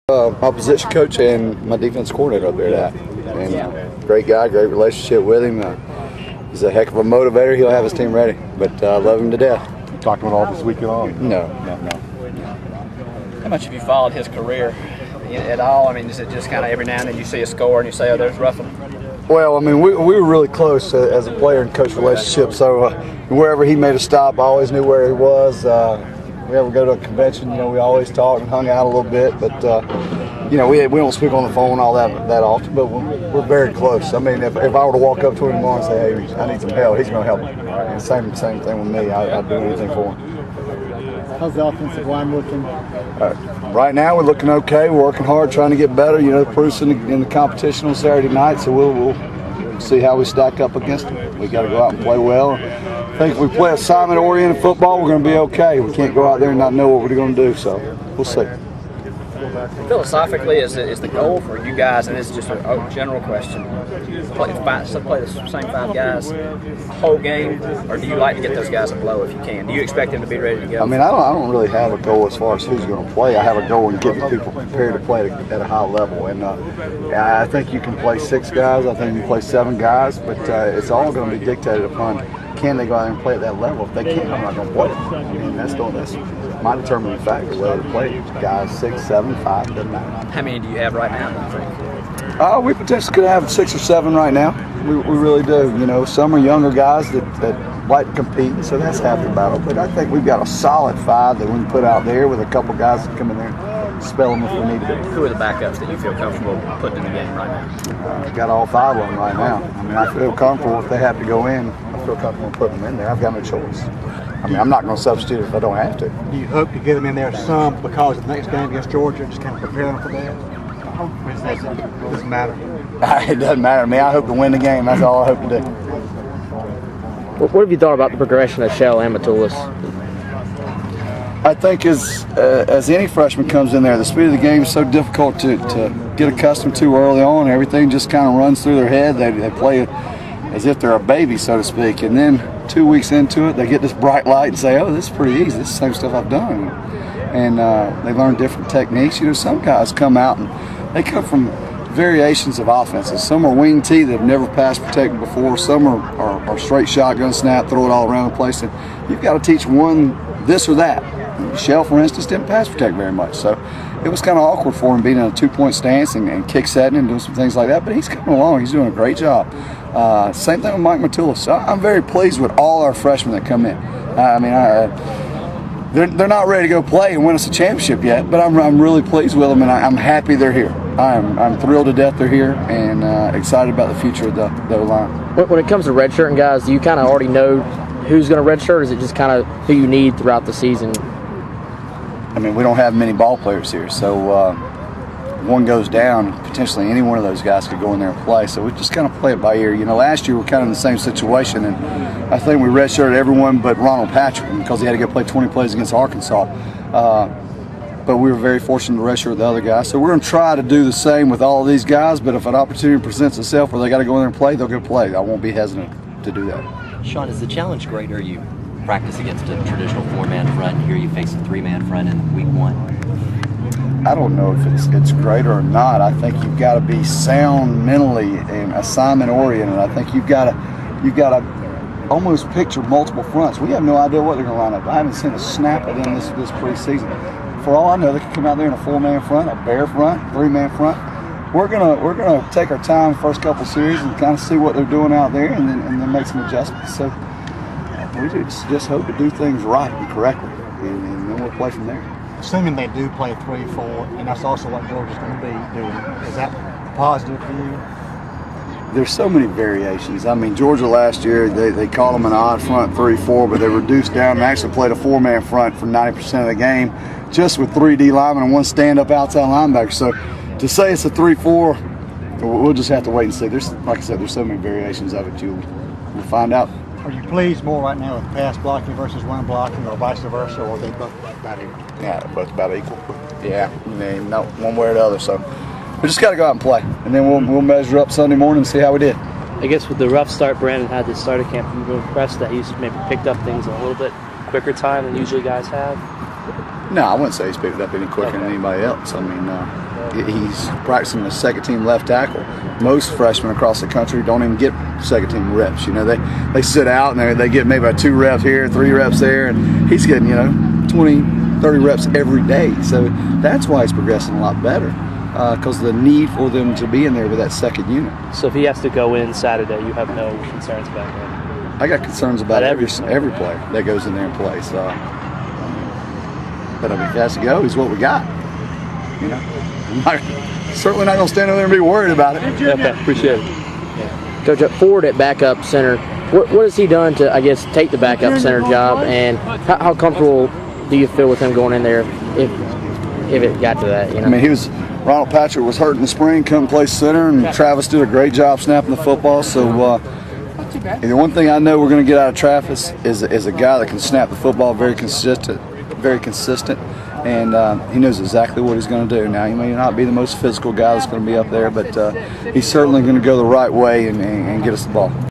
My position coach and my defense coordinator up there at that. And great guy, great relationship with him. He's a heck of a motivator. He'll have his team ready, but I love him to death. You talked about all this weekend on? No. How much have you followed his career at all? I mean, is it just kind of every now and then you see a score and you say, oh, there's Ruffin? Well, I mean, we were really close as a player and coach relationship, so wherever he made a stop, I always knew where he was. We ever go to a convention, we always talked and hung out a little bit, but we don't speak on the phone all that often, but we're very close. I mean, if I were to walk up to him tomorrow and say, hey, I need some help, he's going to help me. And same thing with me. I'd do anything for him. How's the offensive line looking? Right now, we're looking okay. We're working hard, trying to get better. Proof's in the competition on Saturday night, so we'll see how we stack up against them. We got to go out and play well. I think if we play assignment-oriented football, we're going to be okay. We can't go out there and not know what we're going to do, so we'll see. Philosophically, is the goal for you guys, and this is just a general question, play the same five guys the whole game, or do you like to get those guys a blow if you can? Do you expect them to be ready to go? I mean, I don't really have a goal as far as who's going to play. I have a goal in getting people prepared to play at a high level, and I think you can play 6 guys. I think you can play 7 guys, but it's all going to be dictated upon can they go out and play at that level. If they can't, I'm not going to play it. I mean, that's my determining factor, whether to play guys 6, 7, 5, doesn't matter. How many do you have right now, do you think? We potentially could have 6 or 7 right now. We really do. Some are younger guys that like to compete, so that's half the battle. But I think we've got a solid 5 that we can put out there with a couple guys that come in there and spell them if we need to. Who are the backups that you feel comfortable putting in the game right now? I've got all 5 of them right now. I mean, I feel comfortable if they have to go in. I feel comfortable putting them in there. I've got no choice. I mean, I'm not going to substitute if I don't have to. Do you hope to get them in there some because of the next game against Georgia, just kind of prepare them for that? It doesn't matter. It doesn't matter to me. I hope to win the game. That's all I hope to do. What have you thought about the progression of Shell and Matulis? I think as any freshman comes in there, the speed of the game is so difficult to get accustomed to early on. Everything just kind of runs through their head. They play as if they're a baby, so to speak. And then 2 weeks into it, they get this bright light and say, oh, this is pretty easy. This is the same stuff I've done. And they learn different techniques. Some guys come out and they come from variations of offenses. Some are wing T that have never pass protected before. Some are straight shotgun snap, throw it all around the place. And you've got to teach one this or that. Shell, for instance, didn't pass protect very much. So it was kind of awkward for him being in a 2-point stance and kick setting and doing some things like that. But he's coming along. He's doing a great job. Same thing with Mike Matulis. So I'm very pleased with all our freshmen that come in. They're not ready to go play and win us a championship yet, but I'm really pleased with them, and I'm happy they're here. I'm thrilled to death they're here, and excited about the future of the line. When it comes to redshirting guys, do you kind of already know who's going to redshirt, or is it just kind of who you need throughout the season? I mean, we don't have many ball players here, so one goes down, potentially any one of those guys could go in there and play. So we just kind of play it by ear. Last year we were kind of in the same situation, and I think we redshirted everyone but Ronald Patrick because he had to go play 20 plays against Arkansas. But we were very fortunate to redshirt the other guys. So we're going to try to do the same with all of these guys, but if an opportunity presents itself where they got to go in there and play, they'll go play. I won't be hesitant to do that. Shawn, is the challenge greater? You practice against a traditional 4-man front. Here you face a 3-man front in week 1. I don't know if it's greater or not. I think you've got to be sound mentally and assignment oriented. I think you've got to almost picture multiple fronts. We have no idea what they're going to line up. I haven't seen a snap of them this preseason. For all I know, they could come out there in a 4-man front, a bear front, 3-man front. We're gonna take our time first couple series and kind of see what they're doing out there, and then make some adjustments. So we just hope to do things right and correctly, and then we'll play from there. Assuming they do play 3-4, and that's also what Georgia's going to be doing, is that positive for you? There's so many variations. I mean, Georgia last year, they called them an odd front 3-4, but they reduced down and actually played a 4-man front for 90% of the game, just with 3 D linemen and 1 stand-up outside linebacker. So to say it's a 3-4, we'll just have to wait and see. Like I said, there's so many variations of it. We'll find out. Are you pleased more right now with pass blocking versus run blocking, or vice versa, or are they both about equal? Yeah, they're both about equal. Yeah, I mean, not one way or the other. So we just got to go out and play, and then we'll measure up Sunday morning and see how we did. I guess with the rough start Brandon had to start at camp, you were impressed that he's maybe picked up things in a little bit quicker time than usually guys have? No, I wouldn't say he's picked it up any quicker than anybody else. I mean, he's practicing a second-team left tackle. Most freshmen across the country don't even get second-team reps. You know, they sit out and they get maybe 2 reps here, 3 reps there, and he's getting 20, 30 reps every day. So that's why he's progressing a lot better, because the need for them to be in there with that second unit. So if he has to go in Saturday, you have no concerns about him? I got concerns about every player that goes in there and plays. But I mean, if he has to go, he's what we got. Certainly not going to stand over there and be worried about it. Okay, appreciate it. Coach, Ford at backup center, what has he done to, I guess, take the backup center job, and how comfortable do you feel with him going in there if it got to that? I mean, Ronald Patrick was hurt in the spring, couldn't play center, and Travis did a great job snapping the football. So the one thing I know we're going to get out of Travis is a guy that can snap the football very consistent, and he knows exactly what he's going to do. Now, he may not be the most physical guy that's going to be up there, but he's certainly going to go the right way and get us the ball.